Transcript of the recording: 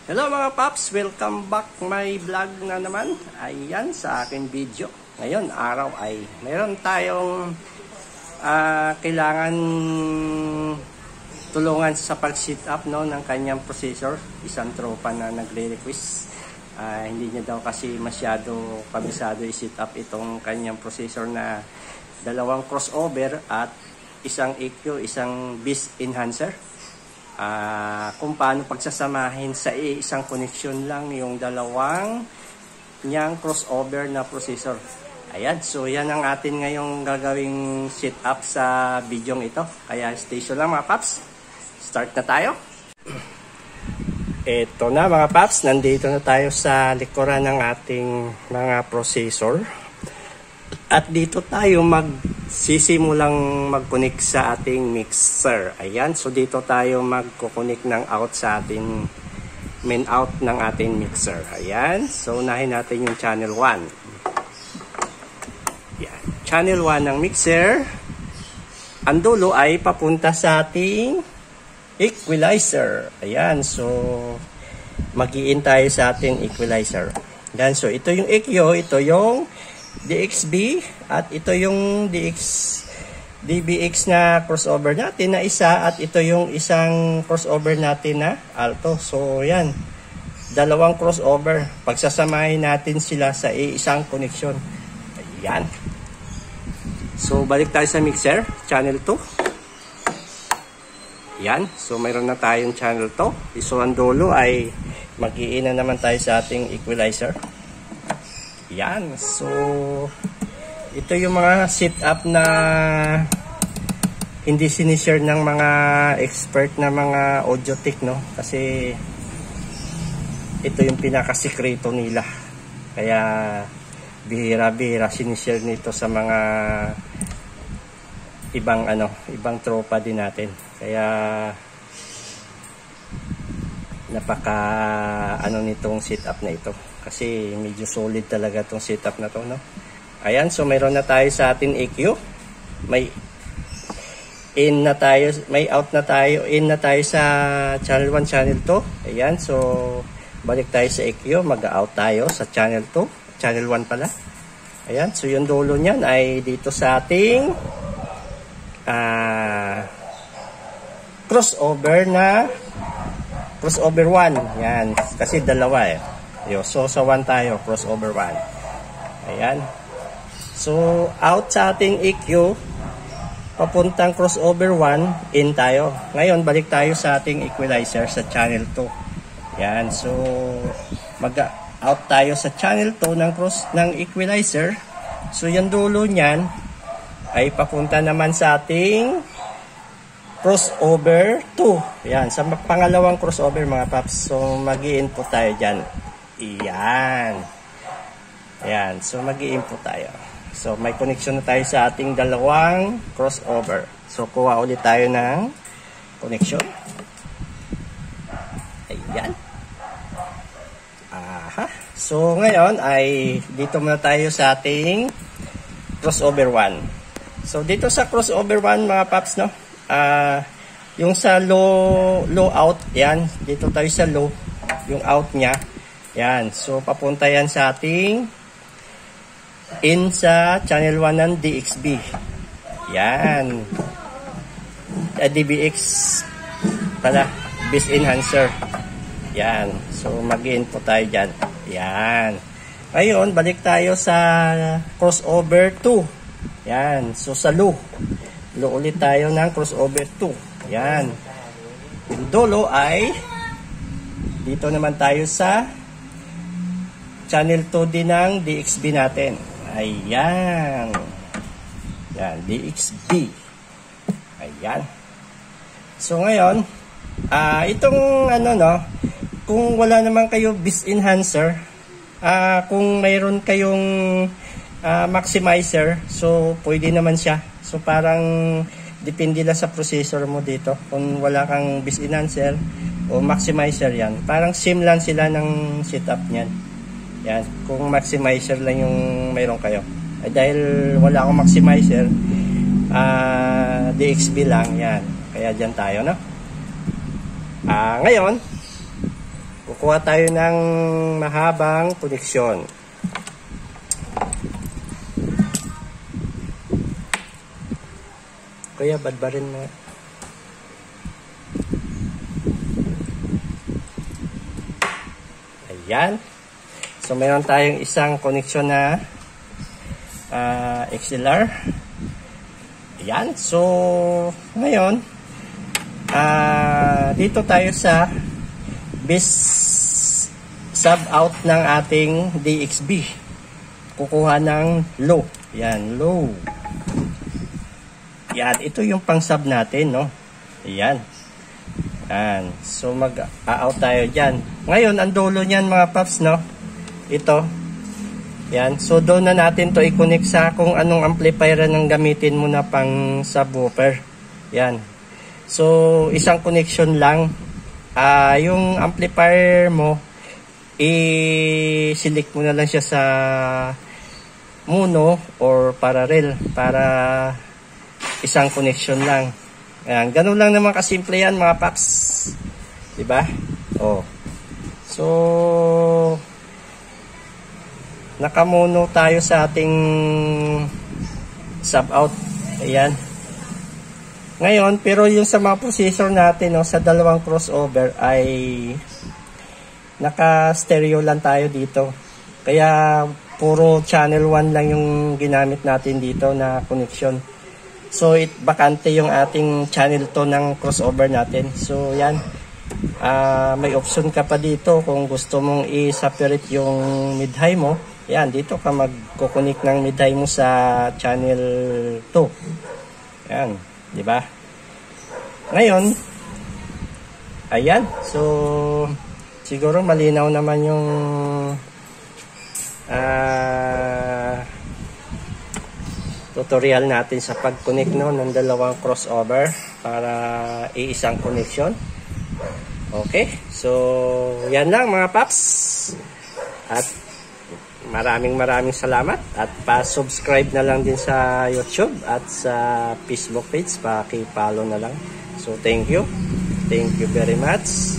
Hello mga paps, welcome back my vlog na naman. Ayan sa aking video. Ngayon araw ay mayroon tayong kailangan tulungan sa pag-sit up ng kanyang processor. Isang tropa na nagre-request. Hindi niya daw kasi masyado kabisado i-sit up itong kanyang processor na dalawang crossover at isang EQ, isang BIS enhancer. Kung paano pagsasamahin sa isang connection lang yung dalawang niyang crossover na processor. Ayan, so yan ang atin ngayong gagawing sit up sa video ito. Kaya stay tuned lang mga paps. Start na tayo. Ito na mga paps, nandito na tayo sa likuran ng ating mga processor. At dito tayo magsisimulang mag-connect sa ating mixer. Ayan, so dito tayo magko-connect ng out sa ating main out ng ating mixer. Ayan, so unahin natin yung channel 1. Ayan, channel 1 ng mixer. Ang dulo ay papunta sa ating equalizer. Ayan, so mag-i-in tayo sa ating equalizer. Ayan, so ito yung EQ, ito yung DXB at ito yung DBX na crossover natin na isa at ito yung isang crossover natin na alto. So yan, dalawang crossover, pagsasamahin natin sila sa isang connection. Ayan, so balik tayo sa mixer, channel 2. Ayan, so mayroon na tayong channel 2. So ang dulo ay mag-i-in na naman tayo sa ating equalizer. Yan, so ito yung mga setup na hindi sinishare ng mga expert na mga audio tech, no? Kasi ito yung pinakasikreto nila. Kaya bihira-bihira sinishare nito sa mga ibang tropa din natin. Kaya napaka nitong setup na ito. Kasi medyo solid talaga itong setup na to, no? Ayan, so mayroon na tayo sa ating EQ. May in na tayo, may out na tayo, in na tayo sa channel 1, channel 2. Ayan, so balik tayo sa EQ, mag-out tayo sa channel 2, channel 1 pala. Ayan, so yung dulo niyan ay dito sa ating crossover 1. Yan, kasi dalawa eh. So sa 1 tayo, crossover 1. Ayan. So out sa ating EQ, papuntang crossover 1, in tayo. Ngayon balik tayo sa ating equalizer sa channel 2. Ayan. So mag-out tayo sa channel 2 ng equalizer. So yung dulo niyan ay papunta naman sa ating crossover 2. Ayan, sa pangalawang crossover mga paps. So mag-i-input tayo dyan. Ayan. Ayan, so mag-i-input tayo. So may connection na tayo sa ating dalawang crossover. So kuha ulit tayo ng connection. Ayan. Aha. So ngayon ay dito muna tayo sa ating crossover 1. So dito sa crossover 1 mga paps, no? Yung sa low out, yan, dito tayo sa low, yung out niya, yan, so papunta yan sa ating in sa channel 1 ng DXB, yan, DBX pala, BIS enhancer, yan, so mag-input tayo dyan, yan. Ngayon balik tayo sa crossover 2, yan, so sa low ulit tayo ng crossover 2. Yan. Yung dulo ay dito naman tayo sa channel 2 din ng DXB natin. Ayan. Yan, DXB. Ayan. So ngayon, itong kung wala naman kayo BIS enhancer, kung mayroon kayong maximizer, so pwede naman siya. So parang depende lang sa processor mo dito. Kung wala kang BIS enhancer o maximizer, yan. Parang same lang sila ng setup niyan. Yan. Kung maximizer lang yung mayroon kayo. Dahil wala akong maximizer, DXB lang. Yan. Kaya dyan tayo, no? Ngayon, kuha tayo ng mahabang koneksyon. Kuya, badbarin mo. Ayan. So, meron tayong isang koneksyon na XLR. Ayan. So, ngayon, dito tayo sa sub out ng ating DXB. Kukuha ng low. Ayan, low. Yan, ito yung pang sub natin, no? Ayan. Ayan. So, mag-out tayo dyan. Ngayon, ang dulo niyan, mga paps, no? Ito. Yan. So, doon na natin to i-connect sa kung anong amplifier ang gamitin mo na pang subwoofer. Yan. So, isang connection lang. Yung amplifier mo, i-select mo na lang siya sa mono or parallel para isang connection lang. Ayan, ganun lang naman kasimple yan, mga paps. Diba? Oh. So, nakamono tayo sa ating sub out. Ayan. Ngayon, pero yung sa mga processor natin, no, sa dalawang crossover ay naka-stereo lang tayo dito. Kaya puro channel 1 lang yung ginamit natin dito na connection. So, bakante yung ating channel to ng crossover natin. So, yan. May option ka pa dito kung gusto mong i-separate yung mid-high mo. Yan, dito ka magkukunik ng mid-high mo sa channel 2. Yan, di ba? Ngayon, ayan. So, siguro malinaw naman yung tutorial natin sa pag-connect ng dalawang crossover para iisang connection. Okay, so yan lang mga paps. At maraming salamat at pa-subscribe na lang din sa YouTube at sa Facebook page, paki-follow na lang. So thank you very much.